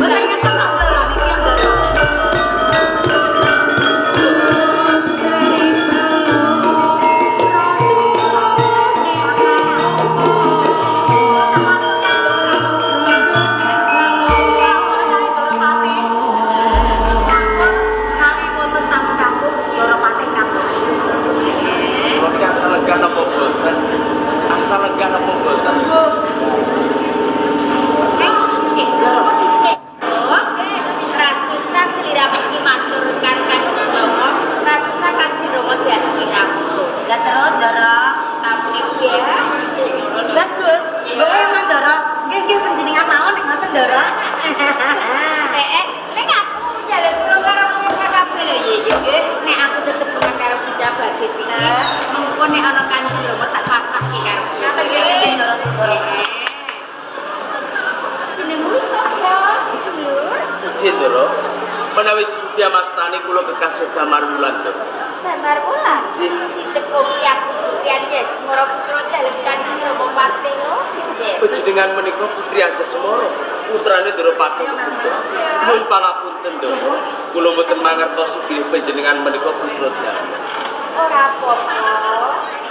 Betul kita sadar niki Menawi Sudya Mastani kula kekasih Damar Wulan. Damar Wulan. Ditekoki aku Putri Anjasmara putra dalem Kanjeng Rama Patih. Panjenengan menika Putri Anjasmara, putrane Drapati Kebunda. Nuwun pangapunten, Ndara. Kula mboten mangertosi bilih panjenengan menika putra Damar. Ora apa-apa.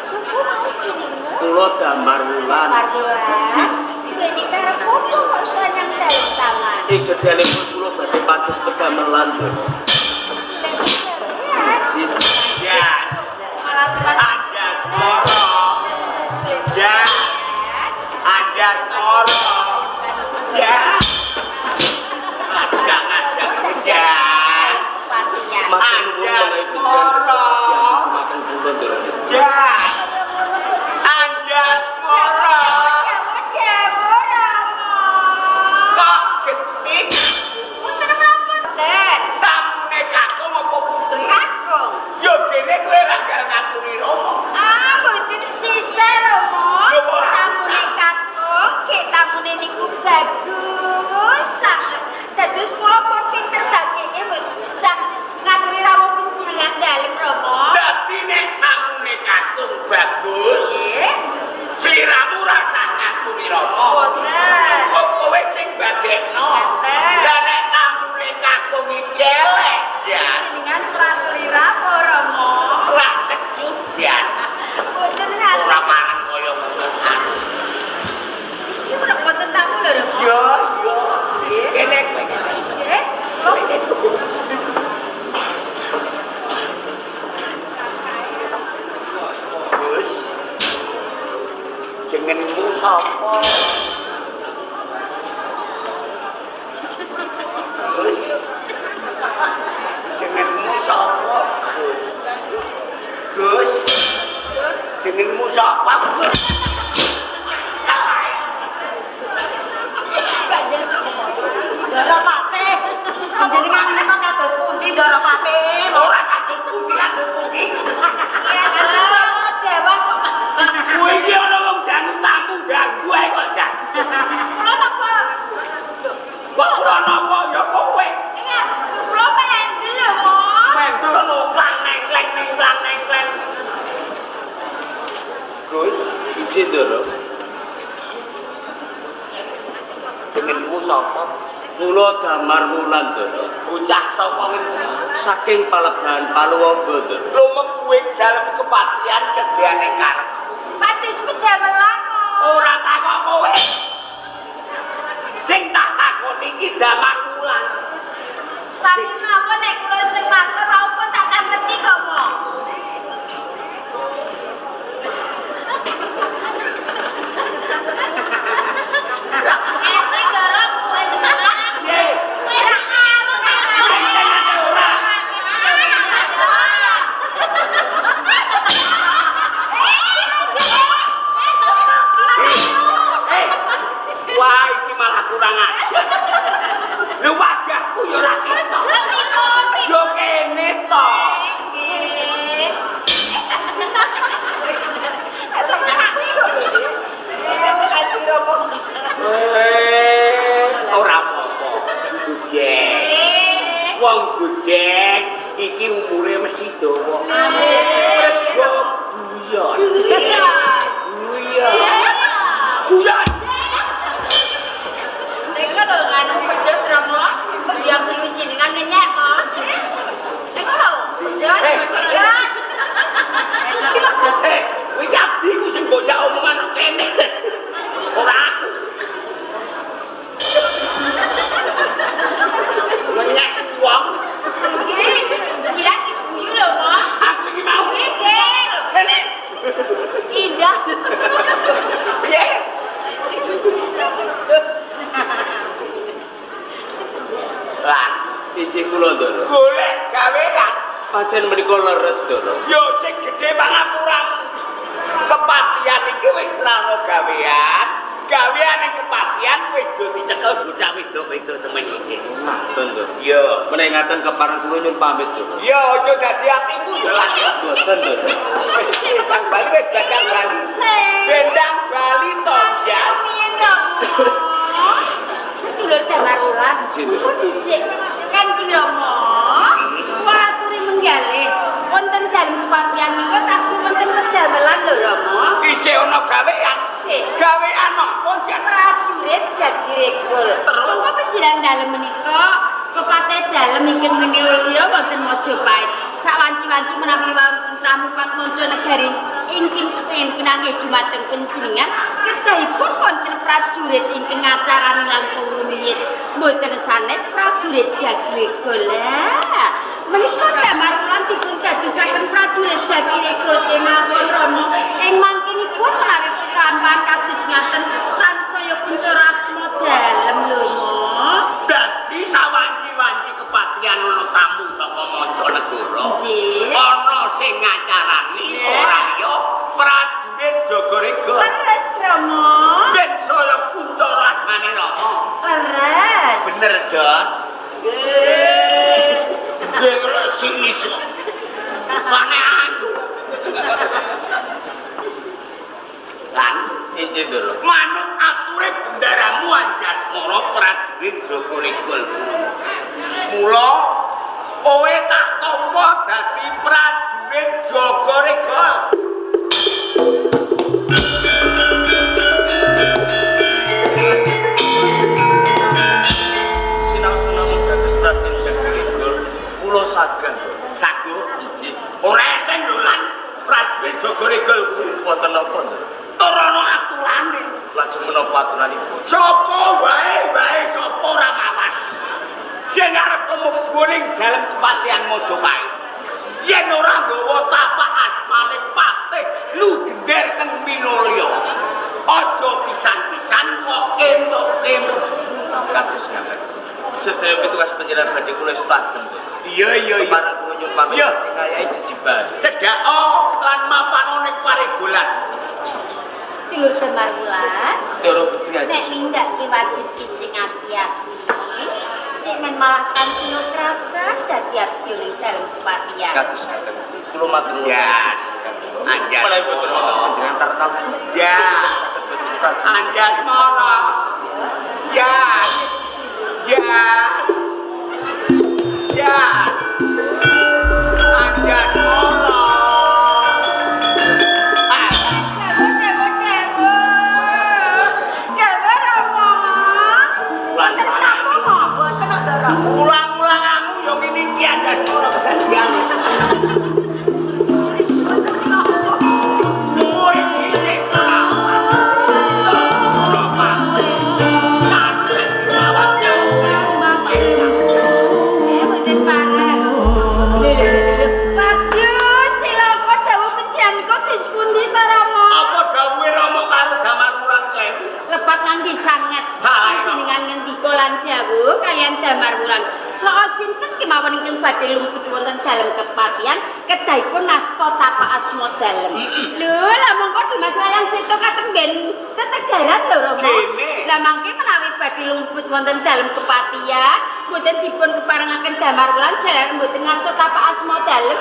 Suku mau jenengmu? Kula Damar Wulan. Damar Wulan. Jadi karep opo kok sanyang dalem tangan? Ing sedyanipun kula badhe pados pegamelan, Ndara. Ya. Anjasmara. Ya. Anjasmara. Ya. Jangan kejas. Matur nuwun menawi panjenengan sesadyaan makan kula, Ndara. Ya. Anjasmara. Kok getik? Tamune kakung apa putri? Kakung. Yo dene kowe ra gak ngaturi Rama. Ah, mboten sisih Rama. Lho, ora Tamune kakung, kek tamune niku bagus sanget. Dados kula pun pinter bageke sak ngaturi rawuh panjenengan dalem Rama. Dadi nek tamune kakung bagus, Nggih. sliramu rasah ngaturi Rama. Boten. Cukup kowe sing bagekno. Boten. Lah nek tamune kakung iki elek, jas. Panjenengan praturi rawuh Rama. Lah kecut, jas. Boten Ora ngaten. parang kaya ngono sak. Iki menak boten tamu lho Rama. Yo, yo. Kene kowe. Nggih. Kula Gus. Jenengmu sapa? Gus. Jenengmu sapa? Gus. Gus. Jenengmu sapa? Gus. Darapati. Panjenengan menika kados pundi Darapati? Ora kados pundi kados pundi. dewa kok. Kowe iki ana wong dangu tamu ganggu ae kok jas. Kula napa? Kok ora napa ya kowe. Ingat, kula mendel lho, Mo. Mentul lho klang nengkleng nengklang nengkleng. Gus, izin, Ndara. Jenengmu sapa? Kula Damar Wulan, Ndara. Bocah sapa niku? Saking Palebahan Paluwamba, Ndara. Lumebuing dalem kepatihan sedyane karep. Pati sepeda melano. Ora takok kowe. Sing tak takoni iki Damakulan. Sami mawon nek kula sing matur ra apa tak ngerti kok, Mo. Nggih. Wah, iki malah kurang ajar. Lho wajahku ya ora ketok. Yo kene to. Ora apa-apa. Gujek. Wong gujek iki umure mesti dawa. Mergo guyon. Guyon. Nek lho nganu pedhot Rama, dia kuyu jenengan ngenyek, Mo. Nek lho, pedhot. Pedhot. Kowe abdiku sing bocah omongan kene. Ora aku. Ngenyek wong. Nggih, gila iki kuyu lho, Mo. Aku iki mau. Nggih. Kene. Indah. Piye? Lah, Izin kula, Ndara. golek gawean. Pancen menika leres, Ndara. Yo sing gedhe pangapura. Kepatihan iki wis lama gawean. Gaweane kepatihan wis do dicekel bocah wedok-wedok semen iki. Ngaten, Ndara. Yo, Menawi ngaten kepareng kula nyuwun pamit, Ndara. yo aja dadi atimu yo lan. Mboten, Ndara. Wis bendang Bali wis bendang Bali. Sing. Bendang Bali to, Jas. Piye, Rama? sedulur Damarwulan. Engko dhisik Kanjeng Rama ngaturi menggalih wonten dalem kepatihan menika tasih wonten pedamelan lho Rama. Isih ana gawean. Sik. Gawean apa jan? Prajurit Jatirekul. Terus panjenengan dalem menika kepatih dalem ingkang winulya wonten Majapahit. Sawanci-wanci menawi wonten tamu Patmanca negari ingkang kepengin pinanggih dumateng panjenengan kedahipun wonten prajurit ingkang acarane langkung rumiyin mboten sanes prajurit Jatirekul. Menika Damarwulan dipun dadosaken prajurit Jatirekul kemawon Rama ing mangkinipun menawi prampan kados ngaten tansaya kuncoro asma dalem lho Ma. dadi sawanci-wanci kepatihan ana tamu saka mancanegara. Nggih. Ana sing ngacarani ora liya prajurit Jagarekul. Leres Rama. Ben saya kuncoro asmane Rama. Leres. Bener, Dot. Gue sinis. Kane aku. Lan Izin dulu. manut ature bendaramu Anjasmara prajurit Jagarekul. Mula kowe tak tampa dadi prajurit Jagarekul. Sinau-sinau dados prajurit Jagarekul, kula saged. Sagu Izin. ora enteng lho lan prajurit Jagarekul kuwi Wonten napa? turana aturane. Lajeng menapa aturanipun? Sapa wae sapa ora mawas. Sing arep mlebu dalem kepatihan Majapahit. Yen ora nggawa tapak asmane Patih Lugender kang minulya. Aja pisan-pisan kok entuk-entuk. Kados ngaten. Sedaya pitukas panjenengan badhe kula staken. Iya. Parang kula nyuwun pamit Iya. ngayahi jejiban. Cedhak lan mapan ning paregolan. Sedulur Damarwulan. Doro putri Nek aja. nindakake wajib ki sing ati-ati. Cek men malah kancina krasan dadi abdi ning dalem kepatihan. Kados ngaten. Kula matur nuwun. Yes. Anjas. Menawi boten wonten panjenengan tartamtu. Yes. Anjasmara. Yes. Yes. Yes. Anjasmara. Ulang-ulang aku yo ngene iki Anjasmara kedadian. Oh iki sing lawan. Ora pati. Sampe disawat yo. Apa dawuhe Rama karo Damarwulan kleru? Lepat ngangge sanget Salah. panjenengan ngendika lan dawuh kalian Damarwulan saha sinten kemawon ingkang badhe lumput wonten dalem kepatihan kedahipun nasta tapak asma dalem. Lho, lah mongko Dimas Layang Seto katen ben tetegaran lho Rama. Kene. Lah mangke menawi badhe lumput wonten dalem kepatihan boten dipun keparengaken Damarwulan jalaran boten ngasta tapak asma dalem.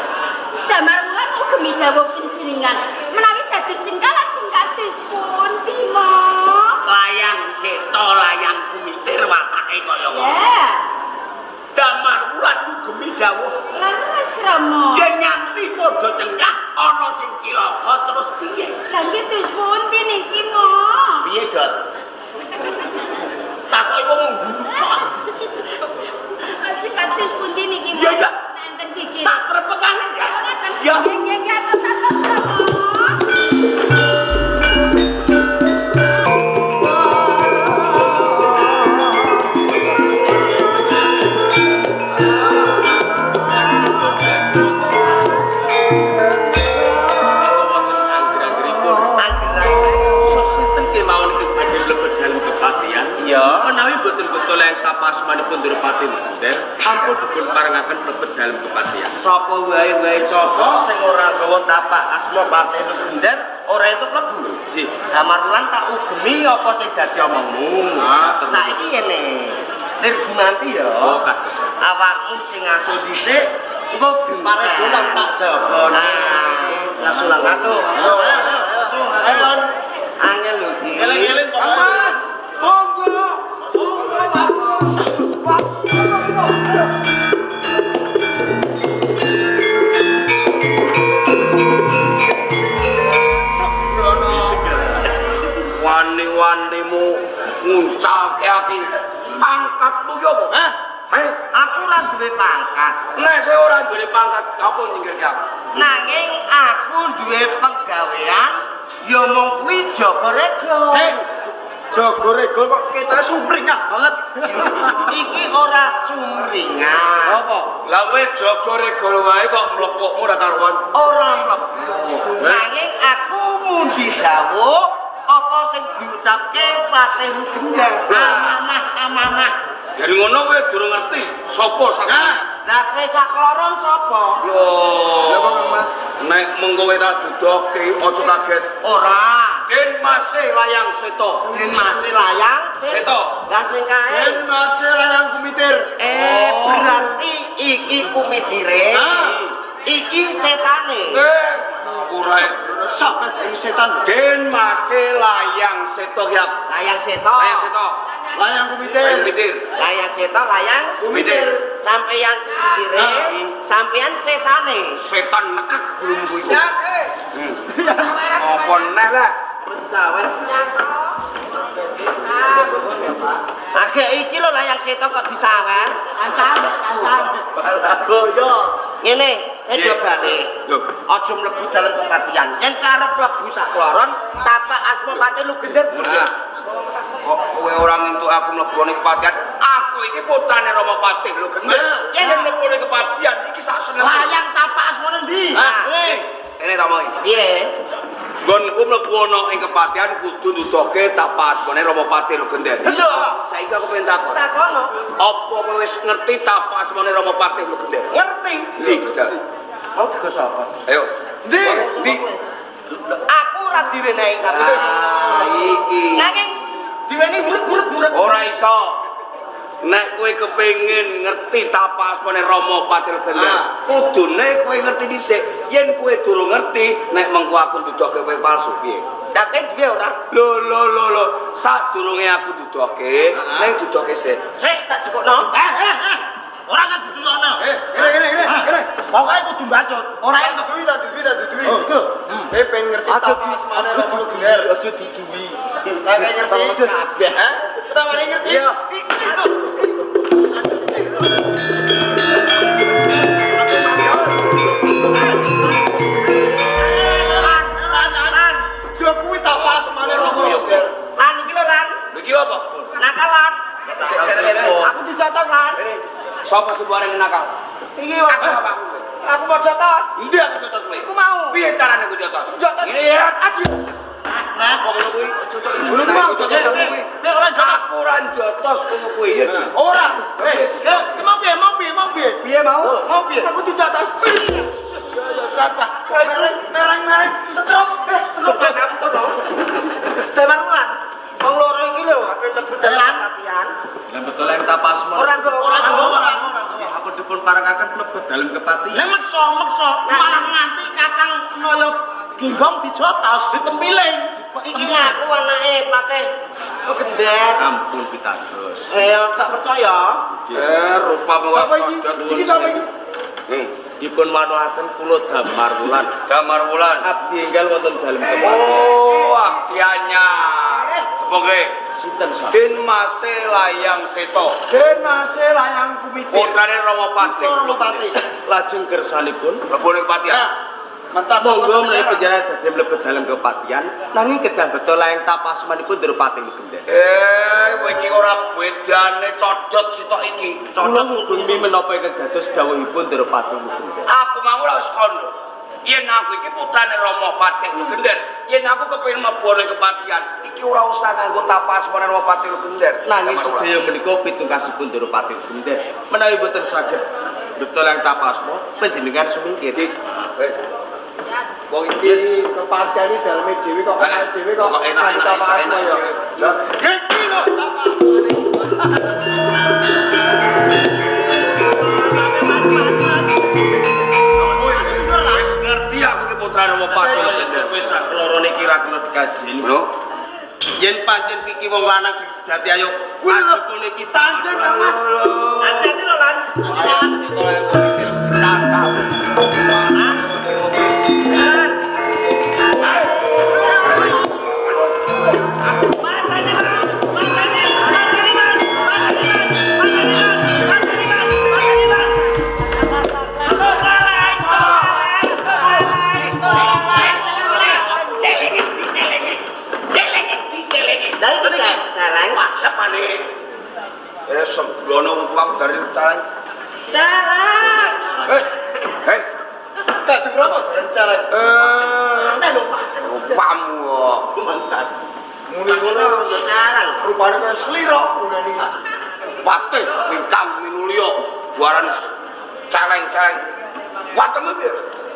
Damarwulan ugemi dawuh panjenengan menawi dados cengkalan kados pundi mo? Layang Seto layang kumitir watake kaya ngono. Ya, Damarwulan ugemi dawuh leres Rama. yen nganti padha cengkah ana sing cilaka terus piye? Lah nggih dos pundi niki mo? Piye, Dot? Takoki kok nggucak. Aji kados pundi niki mo? Iya, iya. Nenten gigi. Tak perpekane ya. Ya. Nggih atos-atos Rama. Menawi boten betul yang tapasmanipun Drupadi Lugender, ampun dipun parengaken mlebet dalem kepatihan. Sapa wae sapa sing ora gawa tapak asma Patih Lugender ora entuk mlebu. Ji, Damarwulan tak ugemi apa sing dadi omongmu. Saiki ngene. Lir gumanti ya. oh kados. Awakmu sing asu dhisik engko paregolan tak jaga. Langsung. Ayo. Angel lho iki. Eling-eling Pak Mas. Monggo. Monggo Nek kowe ora duwe pangkat apa nyingkirke aku? Nanging aku duwe penggawean ya mung kuwi jaga rego. Sik. Jaga rego kok kita sumringah banget. Iki ora sumringan. Apa? Lah kowe jaga rego wae kok mlepokmu ora karuan. Ora mlebu. Nanging aku mundi dawuh apa sing diucapke Patih Lugendar. Amanah. Dari ngono kowe durung ngerti sapa sak. Lah kowe sakloron sapa? Lho kok Mas? Nek mengko kowe tak dudoke aja kaget. Ora. Den Mase layang seto. Den masih layang Seto. Lah sing kae masih layang kumitir. berarti iki kumitire. Iki setane. Ora Sampai ini setan. Den Mase layang seto ya. Layang seto. Layang seto. Layang kumitir. Layang mitir. Layang seto layang Kumitir. Sampeyan kumitire, sampeyan setane. Setan nekek gulungku iku. Ya, Apa neh lah? Pesawat. Agak iki lho layang seto kok disawer. Kancan. Boyo. Ngene, edo balik. Lho, Aja mlebu dalan kepatian. Yen karep mlebu sak kloron, tapak asma Patih Lugendar. kok kowe ora ngentuk aku mlebone kepatihan? Aku iki putrane Rama Patih lho, Gendeng. Yen mlebone kepatihan iki sak seneng. Layang tapak asmane ndi? Ini tak mau. Piye? Gonku mlebu ana ing kepatihan kudu nuduhke tapas bone Rama Patih lho, Gendeng. Iya. Saiki aku pengen takon. Takono. Apa kowe wis ngerti tapas bone Rama Patih lho, Gendeng? Ngerti. Ndi, Gajal? Mau digo sapa? Ayo. Ndi? Aku ora diwenehi tapi. Iki. Nanging diweni gurek-gurek. Ora iso. Nek kowe kepengin ngerti tapas bone Rama Patih lho, Gendeng, kudune kowe ngerti dhisik. Yen kowe durung ngerti, nek mengko aku nuduhke kowe palsu piye? Dake dhewe ora. Lho. Sadurunge aku duduhke, nek duduhke sik. Sik tak jebokno. Ora usah didudukno. Kene. Pokoke kudu mbacut. Ora entuk duwi ta duduwi. Oh, itu. Pengen ngerti tapas mana Rama Lugendar. Aja duduwi. Tak ngerti kabeh. Kita mari ngerti. Iya. Jo kuwi tapas mana Rama Lugendar. Lan iki lho lan. Lho iki apa? Nakalan. Aku dijotos lan. Sapa sebuah nakal? Iki wae. Aku mau jotos. Endi aku jotos kowe? Iku mau. Piye carane aku jotos? Jotos. Ini ya. Adios. Nah, kok ngono kuwi? Jotos sebelum mau jotos kuwi. Nek ora jotos. Aku ora jotos ngono kuwi ya. Ora. Mau piye? Piye mau? Mau piye? Aku dijotos. Ya caca. Mereng setruk. Sudah kamu kono. Teman ulan. Wong loro iki lho, ape mlebu dalan latihan. Lah betul yang tapas Ora go. Aku dipun parangaken mlebet dalem kepati. Lah meksa malah nganti Kakang Naya Genggong dijotos, ditempiling. Iki ngaku anake Patih Lugendar. Ampun pitados. Gak percaya. Rupa bawa Iki sapa iki? Dipun manuhaken kula Damar Wulan. Damar Wulan. Abdi enggal wonten dalem kepati. Oh, aktianya. Moga Sinten sa? Den Mase layang seto. Den Mase layang kumitir. Putrane Rama Patih. Rama Patih. Lajeng kersanipun Mlebone kepatihan. Mentas monggo menawi panjenengan dadi mlebet dalem kepatihan nanging kedah betul layang tapasmanipun Ndara Patih Lugendar. Kowe iki ora bedane codot sitok iki. Kula ngugemi menapa ingkang dados dawuhipun Ndara Patih Lugendar. Aku mau ora wis kono. Yen aku iki putrane Rama Patih Lugendar, yen aku kepengin mlebone kepatihan, iki ora usah nganggo tapasmane Rama Patih Lugendar. Nanging sedaya menika pitungkasipun Ndara Patih Lugendar. Menawi boten saged betul yang tapasma panjenengan sumingkir. Wong iki kepatihan iki daleme dhewe kok kok enak-enak ya. Iki lho tapasane. Wis ngerti aku ki putrane Rama Patih Lugendar. Wis sak klorone kira kena dikaji. Lho, Yen pancen iki wong lanang sing sejati ayo adepune iki tandhe ta Mas. Hati-hati lho lan. Lan sito ae mikir ditangkap. bangsat. Muni ngono Ya jarang. rupane kaya slira ngene. Patih ingkang minulya buaran celeng-celeng. Watemu piye?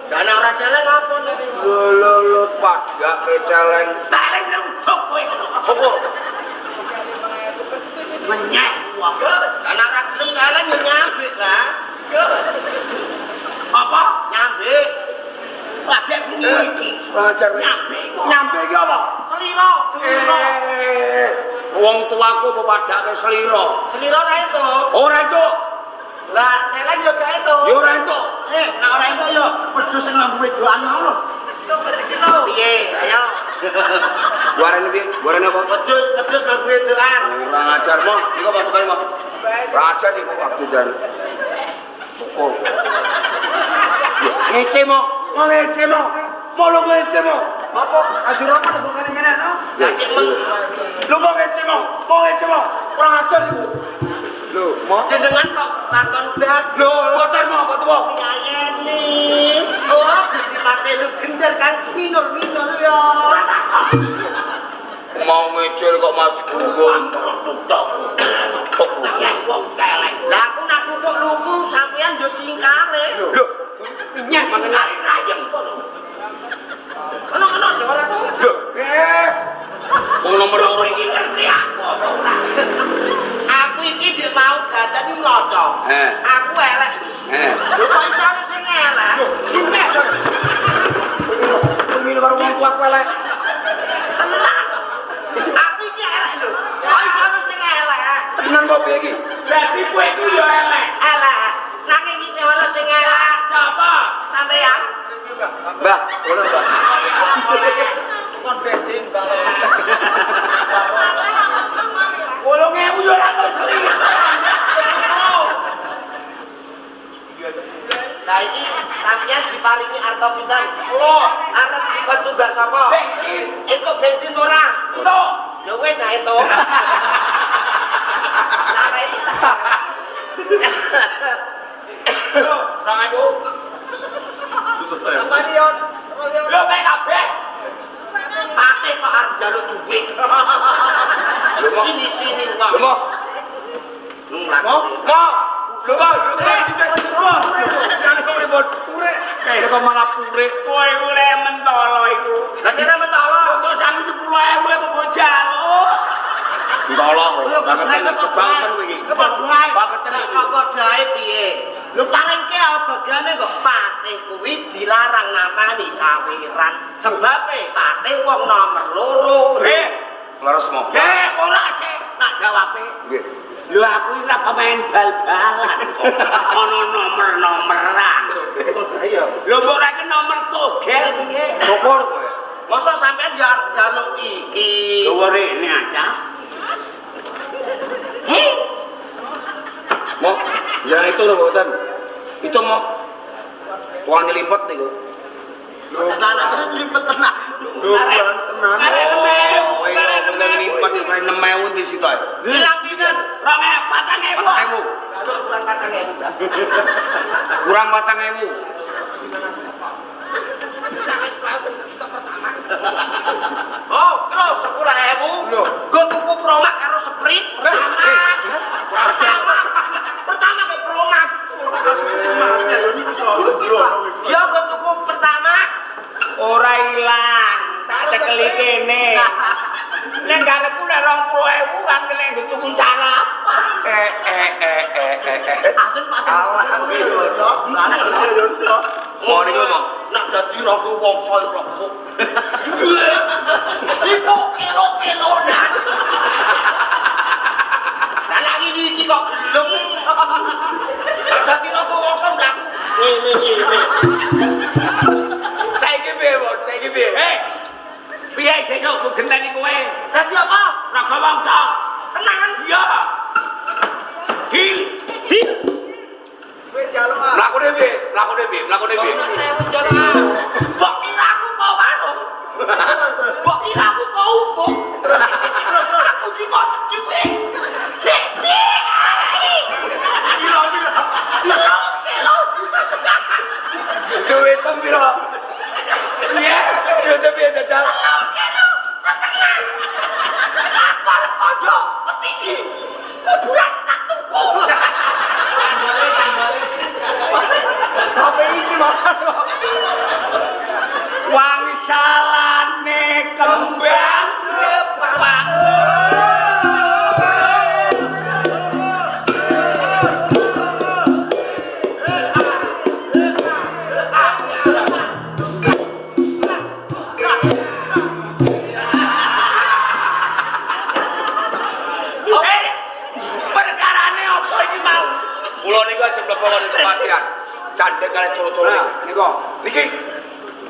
Dan ora jelek apa niki? Lho padhake celeng. Celeng ruduk kowe ngono. Syukur. Menyek wong. Dan ora gelem jelek ya nyambik lah. Apa? Nyambik. Lagi krungu iki. Ajar. Nyampe iku. Nyampe iki apa? Slira, slira. Wong tuaku pepadake slira. Slira ra itu. Ora itu. Lah celeng yo gak itu. Ya ora itu. Nek ora entuk yo wedhus sing lambu wedoan mau lho. Piye? Ayo. Buarane piye? Buarane apa? Wedhus lambu wedoan. Ora ngajar mo. Iku patukane mo. Raja niku waktu dan syukur. Ngece mo. Mau ngece mo. Mau lu ngece mo. Apa ajur apa kok ngene-ngene no? Lah cek meng Lu mau ngece mo. Mau ngece mo. Ora ngajar niku. Lho, mo. jenengan kok katon blat. Lho, kotor mo apa tuh? Nyayeni. Oh, Gusti Patih lu gender kan minul-minul yo. Mau ngecel kok maju gunggung. Tutuk. Kayak wong celeng. Lah aku nak tutuk luku sampean yo singkare. Lho, minyak mangan. Rayem kono. Ono jawara aku. Lho, wong nomor loro Iki ngerti aku apa ora? Aku iki dik mau gateni loco. Aku elek. Lho kok iso ono sing elek? minyak. Pengen karo wong tua elek. Tenang. Aku iki elek lho. Kok iso ono sing elek? Tenan kok piye iki? Berarti kowe iku ya elek. Elek. Nanging isih ono sing elek. Siapa? Sampeyan. Mbah, ngono Mbah. Kon bensin Mbak. 8.000 yo ora tau selingkuh. Lah iki sampeyan diparingi arta pinten? Oh, Arep dikon tugas apa? bensin. Entuk bensin ora? Untuk Ya wis nah entuk. Nah iki tak. Rong aku. Susah saya. Marion. Lho mek kabeh. Patih kok arep njaluk duit. Sini Lho, wong. Mo. Mo. Mo. Lho, Mo. Jangan kok ribut. Urek. Lho kok malah pure. Kowe iku le mentolo iku. Lah kira mentolo. Kok sangu 10.000 aku mbok jaluk. Tolong kowe. Banget kebangetan kowe iki. Kepadhae. Bangetan Lah iki. kok padhae piye? Lho paling ke bagiane kok patih kuwi dilarang namani sawiran. Sebabe patih wong nomor loro. Laras Mo. Cek ora sih tak jawabe. Nggih. Lho aku iki ora pemain bal-balan. Ono nomor-nomeran. Ayo. Lho mbok ora ke nomor togel piye? Syukur kowe. Masa sampean yo arep njaluk iki? Coba rene aja. Mo, jangan itu lho mboten. Itu Mo. Tuang nyelimpet niku. Lho sana terus lipet tenan. Lho kurang tenan. Kowe ngomong nyelimpet iki 6.000 di situ ae. Ilang pinten? 4.000. 4.000. Lalu kurang 4.000. Kurang 4.000. Oh, kilo 10.000. Lho. Go tuku promak karo Sprite. Pertama ke promak. Ya go tuku pertama. Ora ilang, tak cekeli kene. Nek garepku nek 20.000 kan kene tuku sarapan. Ajeng patah. Alhamdulillah. Mo niku Mo. Nak dadi raga wong soy klopok. Sipuk kilo-kilonan. Lah nek iki kok gelem. Dadi raga wong soy mlaku. Ngene. Saiki piye, Mo? Saiki piye? Piye sesuk ku genteni kowe? Dadi apa? Raga wangsa. Tenang. Iya. Dil. Kowe jaluk ah. Mlakune piye? Mlakune piye? Mlakune piye? Mbok kira aku kok warung. Mbok kira aku kok umum. Aku dikon duwe. Nek piye? Kilo. Duit piro? Piye? Duit piye jajal? Kilo. Setengah. candek kali colo-colo Niko. niki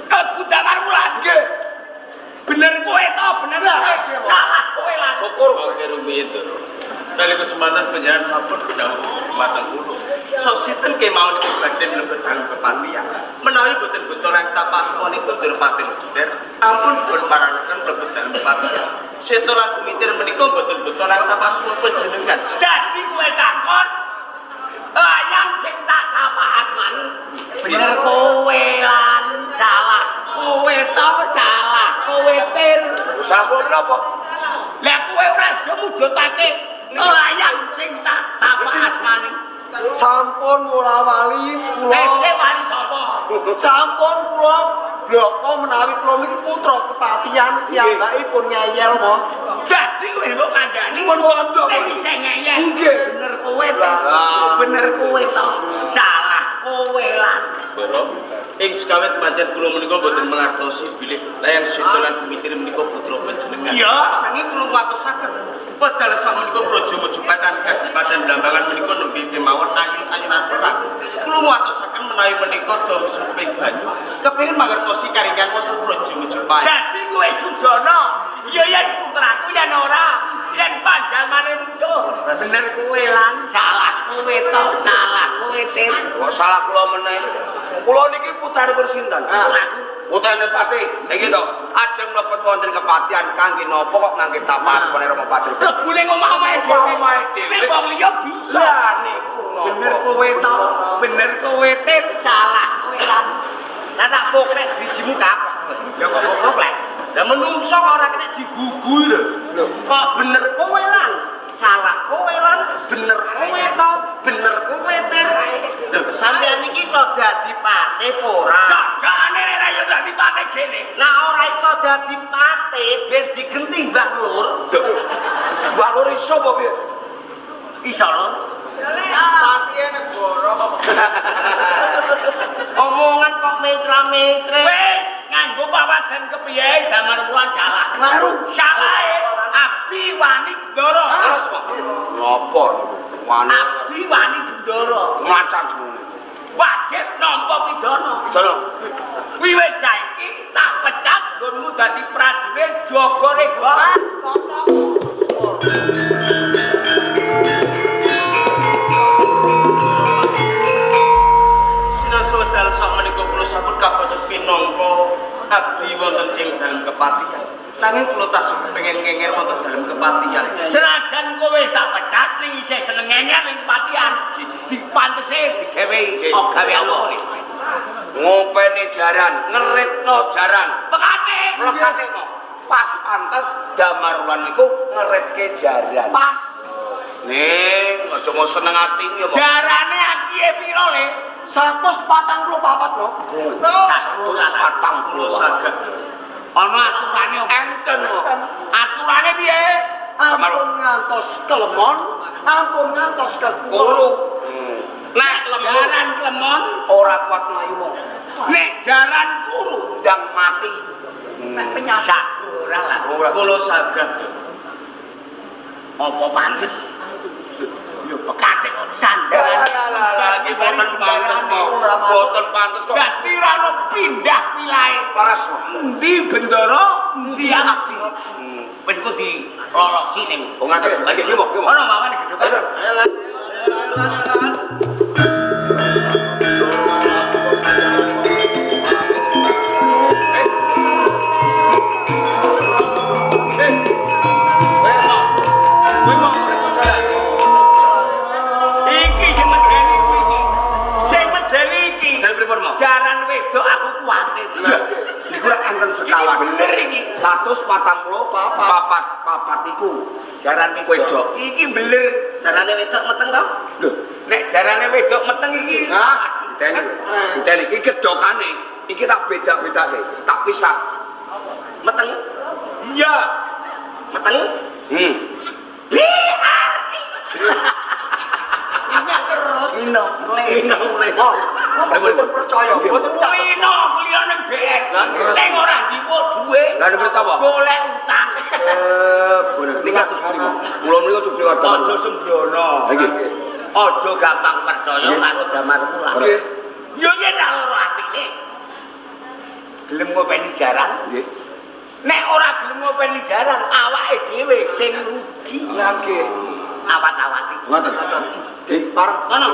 Kelebu Damar Wulan. nggih Bener kowe to, bener kowe. Salah kowe lan. syukur Oke rumiyin to. Dari kesempatan penjalan sampun dawuh mateng kula. So sinten kemawon niku badhe mlebet dalem kepatihan. Menawi boten betorang tapasmo niku dur pating geder, ampun pun maranaken mlebet dalem kepatihan. Setoran kumitir menika boten betorang tapasmo panjenengan. Dadi kowe takon ayam sing tak apa asmani. Bener kowe lan salah. Kowe to salah. Kowe tir. usaha kula napa Lah kowe ora iso mujudake ayam sing tak apa asmani. Sampun kula wali Ese kula. wali sapa? Sampun kula bloko menawi kula niki putra kepatihan piyambakipun ngeyel mo. Dadi kowe mbok kandhani. Mun kandha. Nek sing ngeyel. Nggih. Bener kowe to. Bener kowe to. Salah kowe lan. Bro, ing sekawit pancen kula menika boten mangertosi bilih layang setoran kumitir menika putra panjenengan. Iya. Nanging kula watosaken padahal sakmenika praja Mojopatan Kadipaten Blambangan menika nembe kemawon ayun-ayunan perang. Kula watosaken menawi menika dom suping banyu kepengin mangertosi karingan wonten praja Mojopahit. Dadi kowe Sujono. Ya yen putraku yen ora. Yen panjalmane muncul. Bener kowe lan salah kowe to. Salah kowe tir. kok salah kula meneh kula niki putripun sinten Putraku. putrane Patih niki to ajeng mlebet wonten kepatihan kangge napa kok ngangge tapas pone Rama Badru Kebune omah-omahe Omah-omahe dhewe. Nek wong liya bisa. lah niku Bener napa kowe to. Bener kowe tir. Salah kowe lan. Lah tak poklek bijimu kapok. Ya kok poklek. Lah menungso kok ora kena digugui lho. Kok bener kowe lan, salah kowe lan, bener kowe to, bener kowe tir. Lho, sampean iki iso dadi patih apa ora? Sajane nek yo dadi patih gene. Nah ora iso dadi patih ben digenti Mbah Lur. Mbak Lur iso apa piye Iso lho. Patihe negara. Omongan kok mencra-mencre. Wis, nganggo pawadan kepiye Damar Wulan salah. Klaru. Salahe Abdi Wani Bendoro. terus Pak napa niku wani Abdi Wani Bendoro. macang jenenge Wajib nampa pidana. Betul. Wiwit saiki tak pecat nggonmu dadi prajurit jaga rega. Sinaswedal sakmenika kula sampun kapocet pinangka abdi wonten ing dalem kepatihan. Nanging kula tasih kepengin ngenger wonten dalem kepatihan. Senajan kowe tak pecat ning isih seneng ngenyar ning kepatihan. Dipantese digawe gawean apa? ngopeni jaran ngeritno jaran Pekate. lekate no pas pantes Damar Wulan niku ngeritke jaran Pas. ning aja mau seneng ati ya Pak Jarane akiye piro le? 144 no. 140 saged. Ana aturane apa? enten kok Aturane piye? Ampun ngantos kelemon, ampun ngantos kuru kekuru. nek lemur Jaran klemon, ora kuat mlayu wong nek jaran kuru. ndang mati Nek penyakit. Sakura lah. Kula saged. Apa pantes? Yo pekate kok sandaran. lagi boten pantes kok boten pantes kok Dadi ora ono pindah wilahe. leres kok Endi bendara, endi abdi. Wis kok dilolosi ning. kok ngaten lagi iki kok Ono mawon gedhokan. Iki sing medeni iki. Sing medeni iki. Jalan pripun mau Jaran wedok aku kuwatir. niku ora enten sekawan Bener iki. 140 papat iku Jaran wedok Iki bener. Jarane wedok meteng to? lho Nek jarane wedok meteng iki. nah diteni iki gedokane iki tak beda-bedake tak pisah Meteng, Iya. meteng. Ingat terus. Ino, Ino, le. Oh, kok boten percaya, boten tak. Kulino kuliah ning BN. Ning ora diwo duwe. Lah nek apa? Golek utang. Bener niki atus pripun kula menika coba warta Aja sembrono. lagi Aja gampang percaya karo Damar Wulan. Nggih. Ya gelem ngopeni jarang. Nggih. Nek ora gelem ngopeni jarang, awake dhewe sing rugi. Nggih. Awat-awati. Ngoten. Nggih, pareng. Kono.